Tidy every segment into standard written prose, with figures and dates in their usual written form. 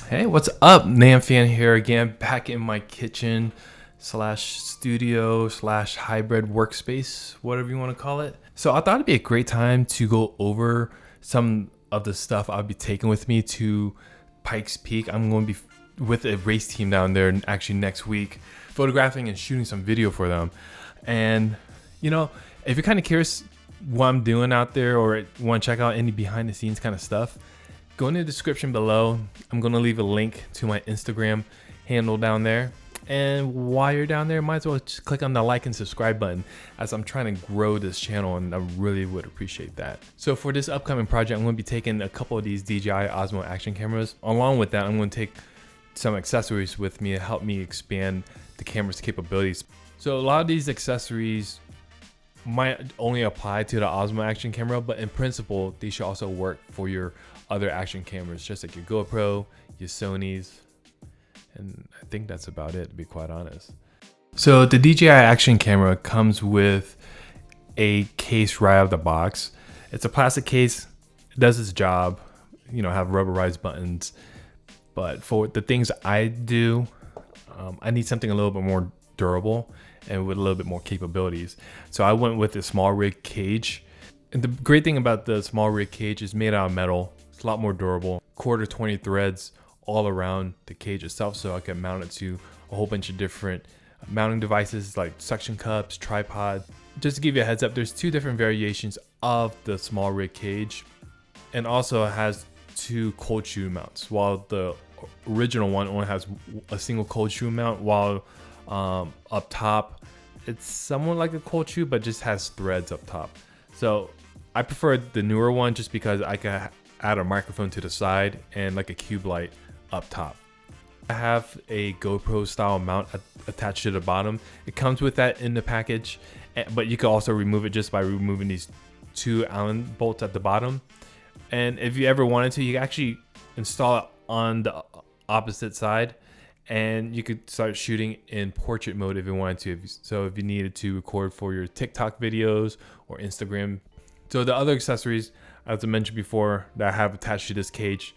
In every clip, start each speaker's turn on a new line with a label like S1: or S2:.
S1: Hey, what's up? Namfan here again, back in my kitchen slash studio slash hybrid workspace, whatever you want to call it. So I thought it'd be a great time to go over some of the stuff I'll be taking with me to Pikes Peak. I'm going to be with a race team down there actually next week, photographing and shooting some video for them. And you know, if you're kind of curious what I'm doing out there or want to check out any behind the scenes kind of stuff, go in the description below. I'm going to leave a link to my Instagram handle down there. And while you're down there, might as well just click on the like and subscribe button, as I'm trying to grow this channel and I really would appreciate that. So for this upcoming project, I'm going to be taking a couple of these DJI Osmo Action Cameras. Along with that, I'm going to take some accessories with me to help me expand the camera's capabilities. So a lot of these accessories might only apply to the Osmo Action Camera, but in principle, they should also work for your other action cameras, just like your GoPro, your Sony's, and I think that's about it, to be quite honest. So the DJI Action Camera comes with a case right out of the box. It's a plastic case. It does its job, you know, have rubberized buttons, but for the things I do, I need something a little bit more durable and with a little bit more capabilities. So I went with a SmallRig cage. And the great thing about the SmallRig cage is made out of metal. It's a lot more durable. Quarter 20 threads all around the cage itself, so I can mount it to a whole bunch of different mounting devices like suction cups, tripod. Just to give you a heads up, there's two different variations of the SmallRig cage, and also it has two cold shoe mounts, while the original one only has a single cold shoe mount, while up top it's somewhat like a cold shoe but just has threads up top. So I prefer the newer one just because I can add a microphone to the side and like a cube light up top. I have a GoPro style mount attached to the bottom. It comes with that in the package, but you can also remove it just by removing these two Allen bolts at the bottom. And if you ever wanted to, you can actually install it on the opposite side, and you could start shooting in portrait mode if you wanted to. So if you needed to record for your TikTok videos or Instagram. So the other accessories, as I mentioned before, that I have attached to this cage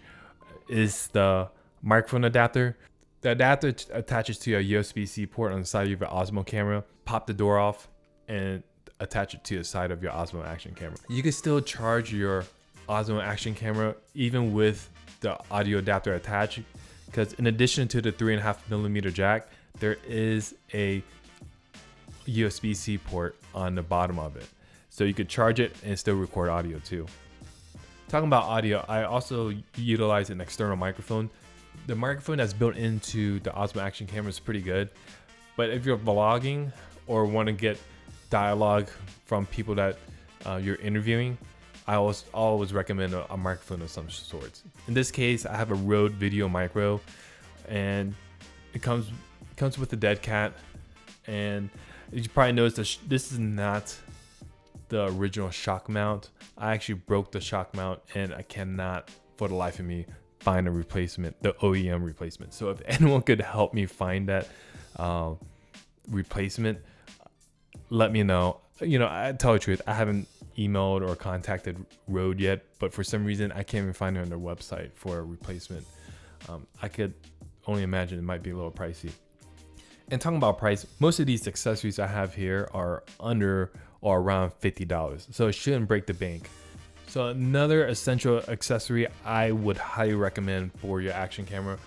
S1: is the microphone adapter. The adapter attaches to a USB-C port on the side of your Osmo camera. Pop the door off and attach it to the side of your Osmo Action Camera. You can still charge your Osmo Action Camera even with the audio adapter attached, because in addition to the 3.5mm jack, there is a USB-C port on the bottom of it. So you could charge it and still record audio too. Talking about audio, I also utilize an external microphone. The microphone that's built into the Osmo Action Camera is pretty good, but if you're vlogging or want to get dialogue from people that you're interviewing, I always recommend a microphone of some sorts. In this case, I have a Rode VideoMicro, and it comes with a dead cat. And you probably noticed this is not the original shock mount. I actually broke the shock mount, and I cannot for the life of me find a replacement, the OEM replacement. So if anyone could help me find that replacement, let me know. You know, I tell the truth, I haven't emailed or contacted Rode yet, but for some reason I can't even find it on their website for a replacement. I could only imagine it might be a little pricey. And talking about price, most of these accessories I have here are under or around $50, so it shouldn't break the bank. So another essential accessory I would highly recommend for your action camera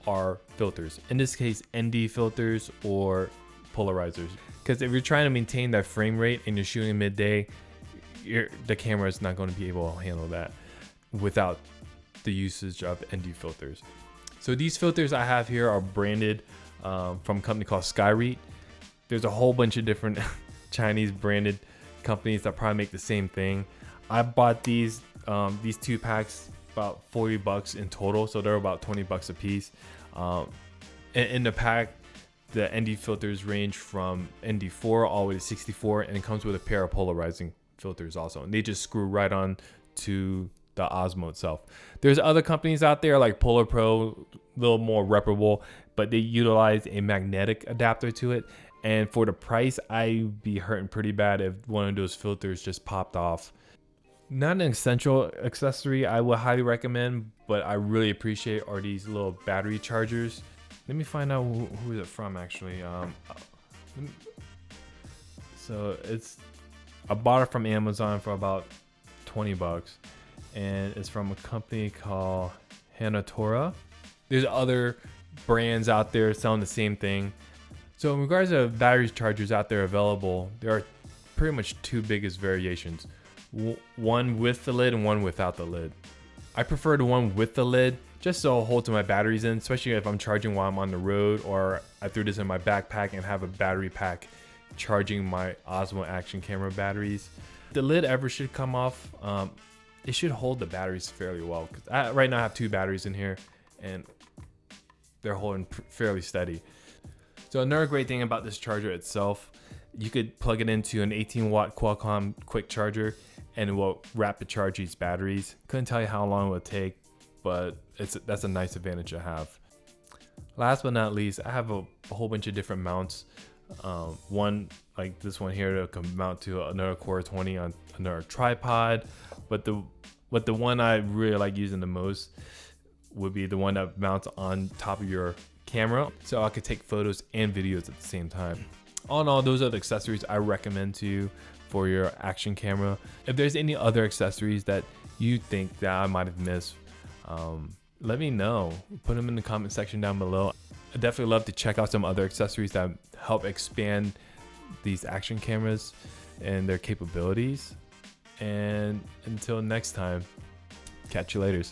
S1: are filters. In this case, ND filters or polarizers, because if you're trying to maintain that frame rate and you're shooting midday, the camera is not going to be able to handle that without the usage of ND filters. So these filters I have here are branded from a company called Skyreet. There's a whole bunch of different Chinese branded companies that probably make the same thing. I bought these two packs about $40 in total, so they're about $20 a piece. In the pack, the ND filters range from ND4 all the way to 64, and it comes with a pair of polarizing filters also, and they just screw right on to the Osmo itself. There's other companies out there like Polar Pro, a little more reputable, but they utilize a magnetic adapter to it. And for the price, I'd be hurting pretty bad if one of those filters just popped off. Not an essential accessory I would highly recommend, but I really appreciate are these little battery chargers. Let me find out who is it from actually. So I bought it from Amazon for about 20 bucks, and it's from a company called Hanatora. There's other brands out there selling the same thing. So in regards to battery chargers out there available, there are pretty much two biggest variations. One with the lid and one without the lid. I prefer the one with the lid just so I'll hold to my batteries in, especially if I'm charging while I'm on the road, or I threw this in my backpack and have a battery pack charging my Osmo Action Camera batteries. The lid ever should come off. It should hold the batteries fairly well. Right now I have two batteries in here and they're holding fairly steady. So another great thing about this charger itself, you could plug it into an 18-watt Qualcomm quick charger and it will rapid charge these batteries. Couldn't tell you how long it would take, but that's a nice advantage to have. Last but not least, I have a whole bunch of different mounts. One like this one here that can mount to another Core 20 on another tripod, but the one I really like using the most would be the one that mounts on top of your camera, so I could take photos and videos at the same time. All in all, those are the accessories I recommend to you for your action camera. If there's any other accessories that you think that I might have missed, let me know. Put them in the comment section down below. I'd definitely love to check out some other accessories that help expand these action cameras and their capabilities. And until next time, catch you later.